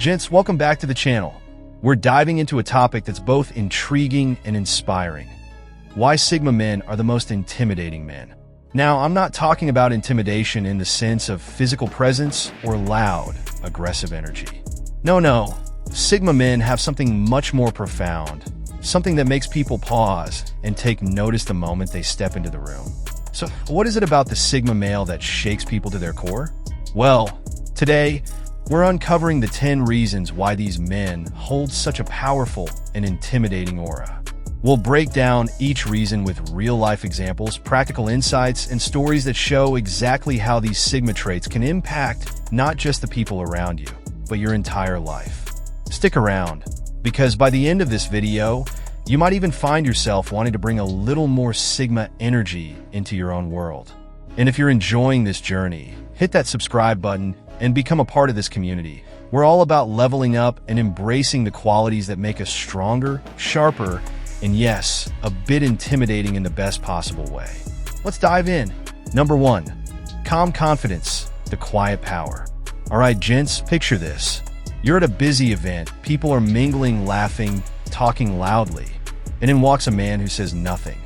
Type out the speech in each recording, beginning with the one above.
Gents, welcome back to the channel. We're diving into a topic that's both intriguing and inspiring. Why Sigma men are the most intimidating men. Now, I'm not talking about intimidation in the sense of physical presence or loud, aggressive energy. No. Sigma men have something much more profound, something that makes people pause and take notice the moment they step into the room. So, what is it about the Sigma male that shakes people to their core? Well, today, we're uncovering the 10 reasons why these men hold such a powerful and intimidating aura. We'll break down each reason with real-life examples, practical insights, and stories that show exactly how these Sigma traits can impact not just the people around you, but your entire life. Stick around, because by the end of this video, you might even find yourself wanting to bring a little more Sigma energy into your own world. And if you're enjoying this journey, hit that subscribe button and become a part of this community. We're all about leveling up and embracing the qualities that make us stronger, sharper, and yes, a bit intimidating in the best possible way. Let's dive in. Number 1, calm confidence, the quiet power. All right, gents, picture this. You're at a busy event, people are mingling, laughing, talking loudly, and in walks a man who says nothing.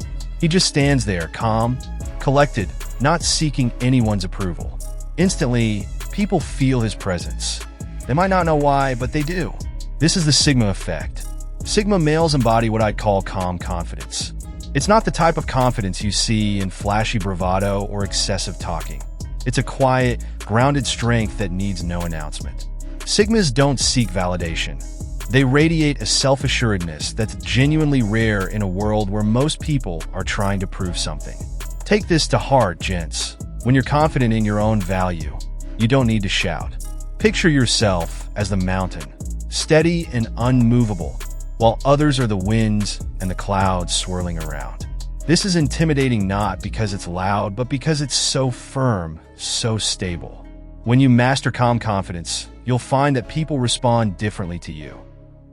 He just stands there, calm, collected, not seeking anyone's approval. Instantly, people feel his presence. They might not know why, but they do. This is the Sigma effect. Sigma males embody what I'd call calm confidence. It's not the type of confidence you see in flashy bravado or excessive talking. It's a quiet, grounded strength that needs no announcement. Sigmas don't seek validation. They radiate a self-assuredness that's genuinely rare in a world where most people are trying to prove something. Take this to heart, gents. When you're confident in your own value, you don't need to shout. Picture yourself as the mountain, steady and unmovable, while others are the winds and the clouds swirling around. This is intimidating not because it's loud, but because it's so firm, so stable. When you master calm confidence, you'll find that people respond differently to you.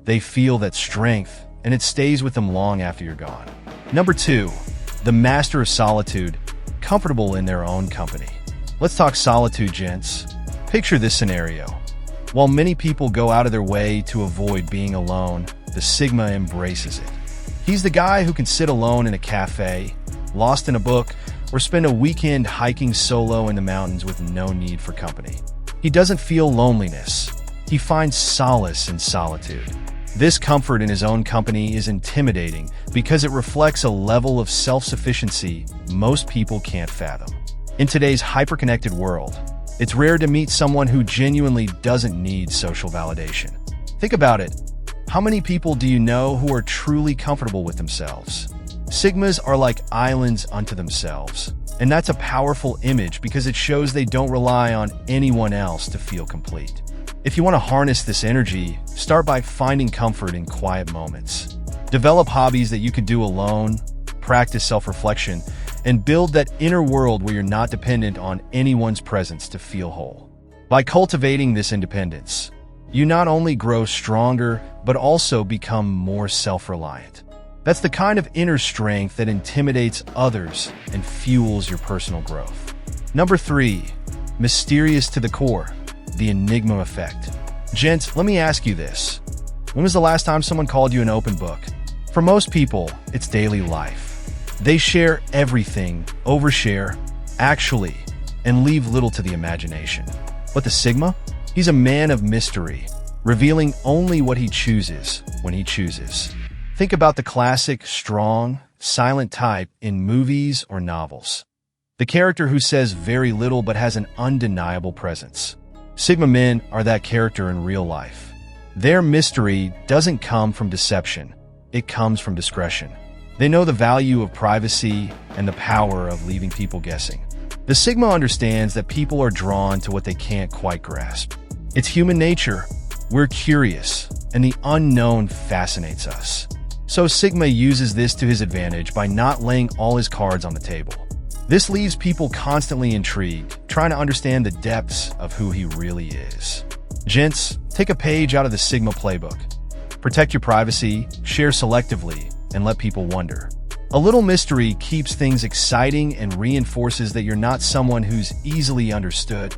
They feel that strength, and it stays with them long after you're gone. Number 2, the master of solitude, comfortable in their own company. Let's talk solitude, gents. Picture this scenario. While many people go out of their way to avoid being alone, the Sigma embraces it. He's the guy who can sit alone in a cafe, lost in a book, or spend a weekend hiking solo in the mountains with no need for company. He doesn't feel loneliness. He finds solace in solitude. This comfort in his own company is intimidating because it reflects a level of self-sufficiency most people can't fathom. In today's hyper-connected world, it's rare to meet someone who genuinely doesn't need social validation. Think about it. How many people do you know who are truly comfortable with themselves? Sigmas are like islands unto themselves, and that's a powerful image because it shows they don't rely on anyone else to feel complete. If you want to harness this energy, start by finding comfort in quiet moments. Develop hobbies that you can do alone, practice self-reflection, and build that inner world where you're not dependent on anyone's presence to feel whole. By cultivating this independence, you not only grow stronger, but also become more self-reliant. That's the kind of inner strength that intimidates others and fuels your personal growth. Number 3, mysterious to the core, the enigma effect. Gents, let me ask you this. When was the last time someone called you an open book? For most people, it's daily life. They share everything, overshare, actually, and leave little to the imagination. But the Sigma? He's a man of mystery, revealing only what he chooses when he chooses. Think about the classic, strong, silent type in movies or novels. The character who says very little but has an undeniable presence. Sigma men are that character in real life. Their mystery doesn't come from deception. It comes from discretion. They know the value of privacy and the power of leaving people guessing. The Sigma understands that people are drawn to what they can't quite grasp. It's human nature. We're curious, and the unknown fascinates us. So Sigma uses this to his advantage by not laying all his cards on the table. This leaves people constantly intrigued, trying to understand the depths of who he really is. Gents, take a page out of the Sigma playbook. Protect your privacy, share selectively, and let people wonder. A little mystery keeps things exciting and reinforces that you're not someone who's easily understood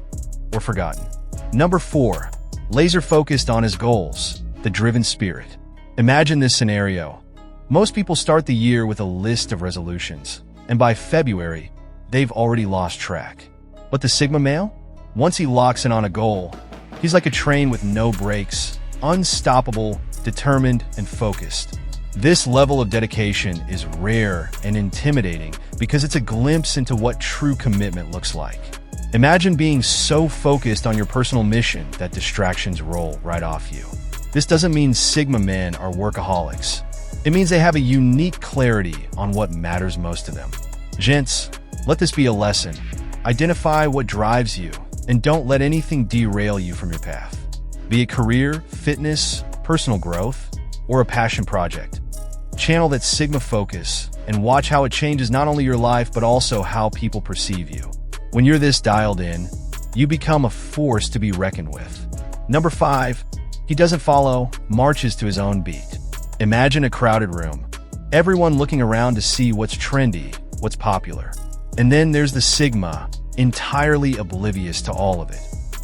or forgotten. Number 4, laser focused on his goals, the driven spirit. Imagine this scenario. Most people start the year with a list of resolutions, and by February, they've already lost track. But the Sigma male? Once he locks in on a goal, he's like a train with no brakes, unstoppable, determined, and focused. This level of dedication is rare and intimidating because it's a glimpse into what true commitment looks like. Imagine being so focused on your personal mission that distractions roll right off you. This doesn't mean Sigma men are workaholics. It means they have a unique clarity on what matters most to them. Gents, let this be a lesson. Identify what drives you, and don't let anything derail you from your path. Be it career, fitness, personal growth, or a passion project. Channel that Sigma focus and watch how it changes not only your life, but also how people perceive you. When you're this dialed in, you become a force to be reckoned with. Number 5, he doesn't follow, marches to his own beat. Imagine a crowded room, everyone looking around to see what's trendy, what's popular. And then there's the Sigma, entirely oblivious to all of it.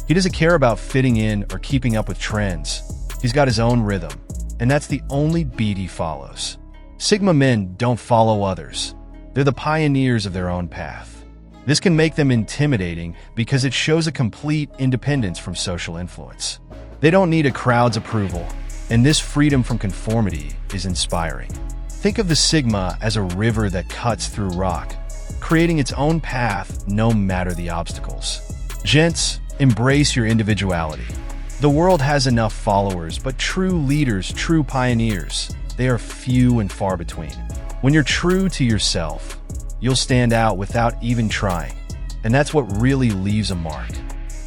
He doesn't care about fitting in or keeping up with trends. He's got his own rhythm, and that's the only beat he follows. Sigma men don't follow others. They're the pioneers of their own path. This can make them intimidating because it shows a complete independence from social influence. They don't need a crowd's approval, and this freedom from conformity is inspiring. Think of the Sigma as a river that cuts through rock, creating its own path no matter the obstacles. Gents, embrace your individuality. The world has enough followers, but true leaders, true pioneers, they are few and far between. When you're true to yourself, you'll stand out without even trying, and that's what really leaves a mark.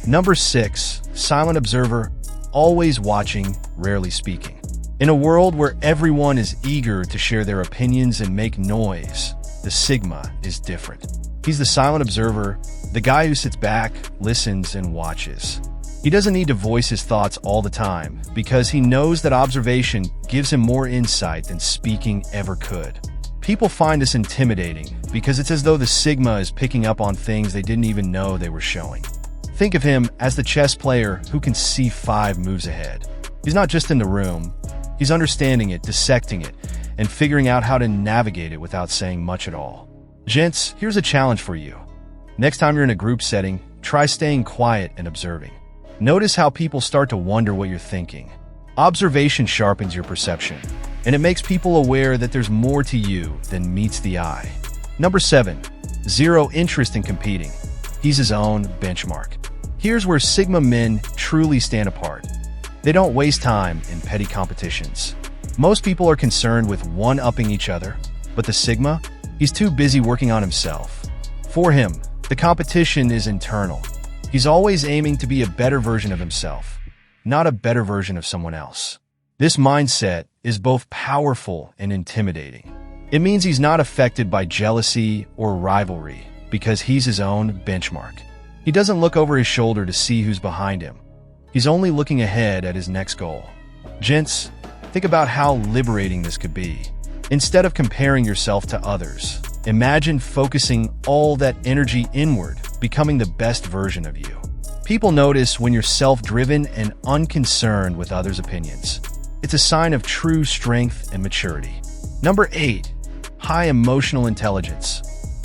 Number 6, silent observer, always watching, rarely speaking. In a world where everyone is eager to share their opinions and make noise, the Sigma is different. He's the silent observer, the guy who sits back, listens, and watches. He doesn't need to voice his thoughts all the time because he knows that observation gives him more insight than speaking ever could. People find this intimidating because it's as though the Sigma is picking up on things they didn't even know they were showing. Think of him as the chess player who can see 5 moves ahead. He's not just in the room, he's understanding it, dissecting it, and figuring out how to navigate it without saying much at all. Gents, here's a challenge for you. Next time you're in a group setting, try staying quiet and observing. Notice how people start to wonder what you're thinking. Observation sharpens your perception, and it makes people aware that there's more to you than meets the eye. Number 7, zero interest in competing. He's his own benchmark. Here's where Sigma men truly stand apart. They don't waste time in petty competitions. Most people are concerned with one-upping each other, but the Sigma, he's too busy working on himself. For him, the competition is internal. He's always aiming to be a better version of himself, not a better version of someone else. This mindset is both powerful and intimidating. It means he's not affected by jealousy or rivalry because he's his own benchmark. He doesn't look over his shoulder to see who's behind him. He's only looking ahead at his next goal. Gents, think about how liberating this could be. Instead of comparing yourself to others, imagine focusing all that energy inward, becoming the best version of you. People notice when you're self-driven and unconcerned with others' opinions. It's a sign of true strength and maturity. Number 8, high emotional intelligence,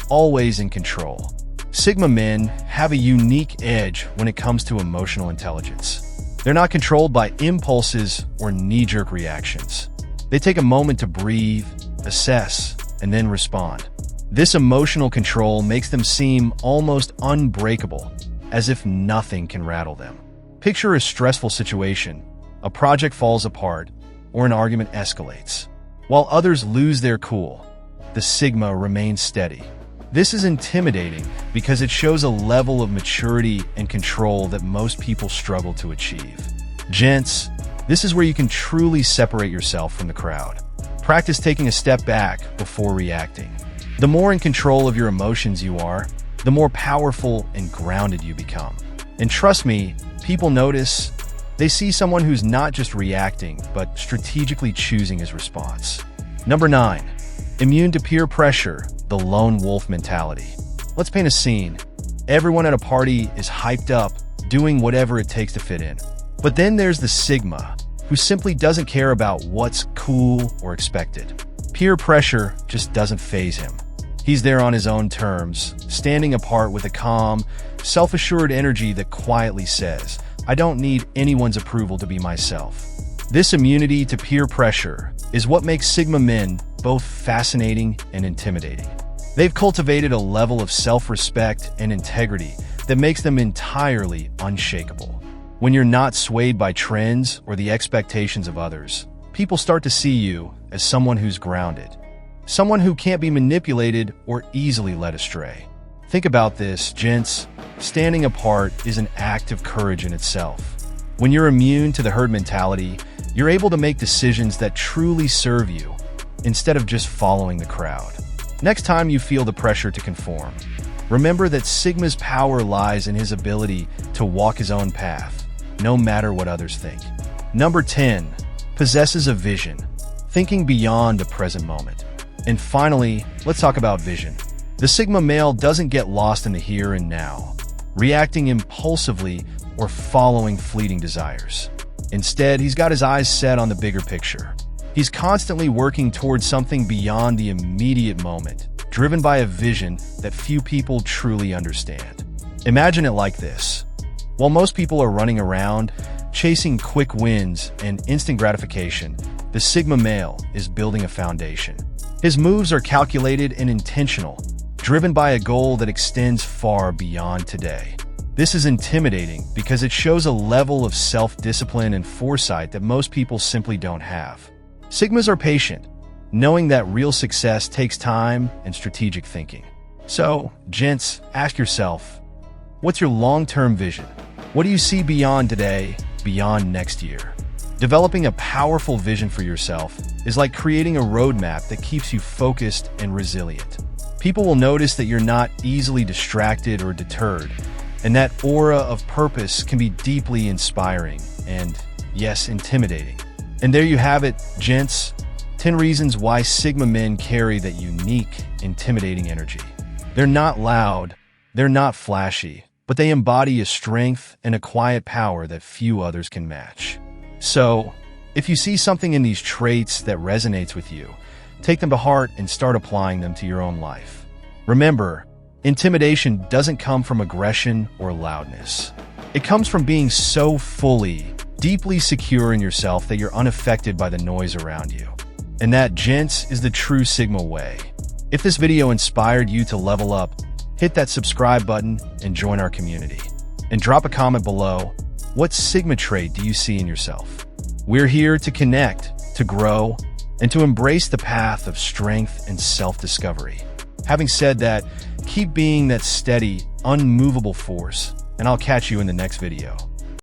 always in control. Sigma men have a unique edge when it comes to emotional intelligence. They're not controlled by impulses or knee-jerk reactions. They take a moment to breathe, assess, and then respond. This emotional control makes them seem almost unbreakable, as if nothing can rattle them. Picture a stressful situation, a project falls apart, or an argument escalates. While others lose their cool, the Sigma remains steady. This is intimidating because it shows a level of maturity and control that most people struggle to achieve. Gents, this is where you can truly separate yourself from the crowd. Practice taking a step back before reacting. The more in control of your emotions you are, the more powerful and grounded you become. And trust me, people notice. They see someone who's not just reacting, but strategically choosing his response. Number 9, immune to peer pressure, the lone wolf mentality. Let's paint a scene. Everyone at a party is hyped up, doing whatever it takes to fit in. But then there's the Sigma, who simply doesn't care about what's cool or expected. Peer pressure just doesn't faze him. He's there on his own terms, standing apart with a calm, self-assured energy that quietly says, "I don't need anyone's approval to be myself." This immunity to peer pressure is what makes Sigma men both fascinating and intimidating. They've cultivated a level of self-respect and integrity that makes them entirely unshakable. When you're not swayed by trends or the expectations of others, people start to see you as someone who's grounded, someone who can't be manipulated or easily led astray. Think about this, gents. Standing apart is an act of courage in itself. When you're immune to the herd mentality, you're able to make decisions that truly serve you instead of just following the crowd. Next time you feel the pressure to conform, remember that Sigma's power lies in his ability to walk his own path, no matter what others think. Number 10, possesses a vision, thinking beyond the present moment. And finally, let's talk about vision. The Sigma male doesn't get lost in the here and now, reacting impulsively or following fleeting desires. Instead, he's got his eyes set on the bigger picture. He's constantly working towards something beyond the immediate moment, driven by a vision that few people truly understand. Imagine it like this. While most people are running around, chasing quick wins and instant gratification, the Sigma male is building a foundation. His moves are calculated and intentional, driven by a goal that extends far beyond today. This is intimidating because it shows a level of self-discipline and foresight that most people simply don't have. Sigmas are patient, knowing that real success takes time and strategic thinking. So, gents, ask yourself, what's your long-term vision? What do you see beyond today, beyond next year? Developing a powerful vision for yourself is like creating a roadmap that keeps you focused and resilient. People will notice that you're not easily distracted or deterred, and that aura of purpose can be deeply inspiring and, yes, intimidating. And there you have it, gents. 10 reasons why Sigma men carry that unique, intimidating energy. They're not loud, they're not flashy, but they embody a strength and a quiet power that few others can match. So, if you see something in these traits that resonates with you, take them to heart and start applying them to your own life. Remember, intimidation doesn't come from aggression or loudness. It comes from being so deeply secure in yourself that you're unaffected by the noise around you. And that, gents, is the true Sigma way. If this video inspired you to level up, hit that subscribe button and join our community. And drop a comment below. What Sigma trait do you see in yourself? We're here to connect, to grow, and to embrace the path of strength and self-discovery. Having said that, keep being that steady, unmovable force, and I'll catch you in the next video.